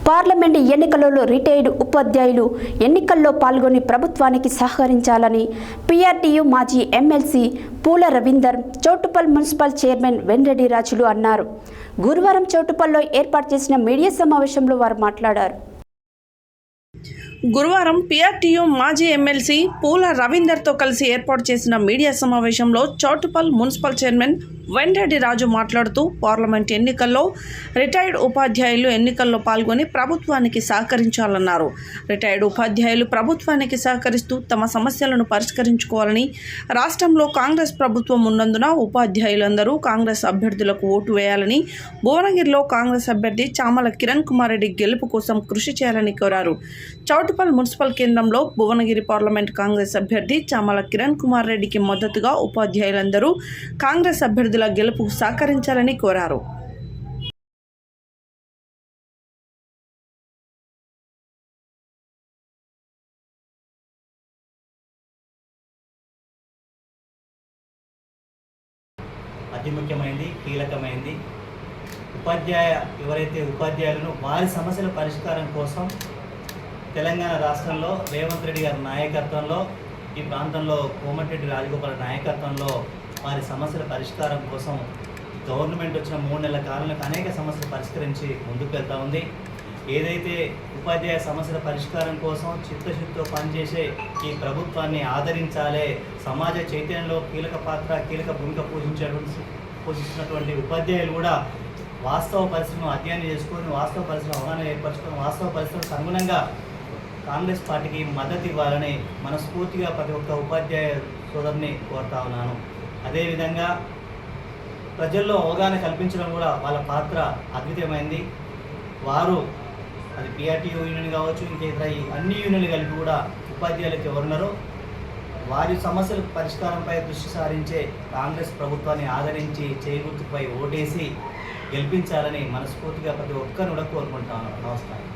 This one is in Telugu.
పార్లమెంటు ఎన్నికలలో రిటైర్డ్ ఉపాధ్యాయులు ఎన్నికల్లో పాల్గొని ప్రభుత్వానికి సహకరించాలని పీఆర్టీయూ మాజీ ఎమ్మెల్సీ పూల రవీందర్ చౌటుప్పల్ మున్సిపల్ చైర్మన్ వెంరెడ్డి రాజులు అన్నారు. గురువారం చౌటుప్పల్లో ఏర్పాటు చేసిన మీడియా సమావేశంలో వారు మాట్లాడారు. గురువారం పీఆర్టీయూ మాజీ ఎమ్మెల్సీ పూల రవీందర్తో కలిసి ఏర్పాటు చేసిన మీడియా సమావేశంలో చౌటుప్పల్ మున్సిపల్ చైర్మన్ వెంరెడ్డి రాజు మాట్లాడుతూ పార్లమెంట్ ఎన్నికల్లో రిటైర్డ్ ఉపాధ్యాయులు ఎన్నికల్లో పాల్గొని ప్రభుత్వానికి సహకరించాలన్నారు. రిటైర్డ్ ఉపాధ్యాయులు ప్రభుత్వానికి సహకరిస్తూ తమ సమస్యలను పరిష్కరించుకోవాలని, రాష్ట్రంలో కాంగ్రెస్ ప్రభుత్వం ఉన్నందున ఉపాధ్యాయులందరూ కాంగ్రెస్ అభ్యర్థులకు ఓటు వేయాలని, భువనగిరిలో కాంగ్రెస్ అభ్యర్థి చామల కిరణ్ కుమార్ రెడ్డి గెలుపు కోసం కృషి చేయాలని కోరారు. చౌటుప్పల్ మున్సిపల్ కేంద్రంలో భువనగిరి పార్లమెంట్ కాంగ్రెస్ అభ్యర్థి చామల కిరణ్ కుమార్ రెడ్డికి మద్దతుగా ఉపాధ్యాయులందరూ కాంగ్రెస్ అభ్యర్థుల గెలుపుకు సహకరించాలని కోరారు. అతి ముఖ్యమైనది, కీలకమైనది ఎవరైతే ఉపాధ్యాయులను వారి సమస్యల పరిష్కారం కోసం తెలంగాణ రాష్ట్రంలో రేవంత్ రెడ్డి గారి నాయకత్వంలో, ఈ ప్రాంతంలో కోమటిరెడ్డి రాజగోపాల్ నాయకత్వంలో వారి సమస్యల పరిష్కారం కోసం గవర్నమెంట్ వచ్చిన 3 నెలల కాలంలో అనేక సమస్యలు పరిష్కరించి ముందుకు వెళ్తూ ఉంది. ఏదైతే ఉపాధ్యాయ సమస్యల పరిష్కారం కోసం చిత్తశుద్ధితో పనిచేసే ఈ ప్రభుత్వాన్ని ఆదరించాలి, సమాజ చైతన్యంలో కీలక భూమిక పోషిస్తున్నటువంటి ఉపాధ్యాయులు కూడా వాస్తవ పరిస్థితులను అధ్యయనం చేసుకొని, వాస్తవ పరిస్థితులను అవగాహన ఏర్పరచుకొని, వాస్తవ పరిస్థితులకు అనుగుణంగా కాంగ్రెస్ పార్టీకి మద్దతు ఇవ్వాలని మనస్ఫూర్తిగా ప్రతి ఒక్క ఉపాధ్యాయ సోదరుని కోరుతా ఉన్నాను. అదేవిధంగా ప్రజల్లో అవగాహన కల్పించడం కూడా వాళ్ళ పాత్ర అద్వితీయమైంది. వారు అది పీఆర్టీయూ యూనియన్ కావచ్చు, ఇంకేతర అన్ని యూనియన్లు కలిపి కూడా ఉపాధ్యాయులకు ఎవరున్నారో వారి సమస్యల పరిష్కారంపై దృష్టి సారించే కాంగ్రెస్ ప్రభుత్వాన్ని ఆదరించి చేగుర్తుపై ఓటేసి గెలిపించాలని మనస్ఫూర్తిగా ప్రతి ఒక్కరిని కూడా కోరుకుంటాను. నమస్కారం.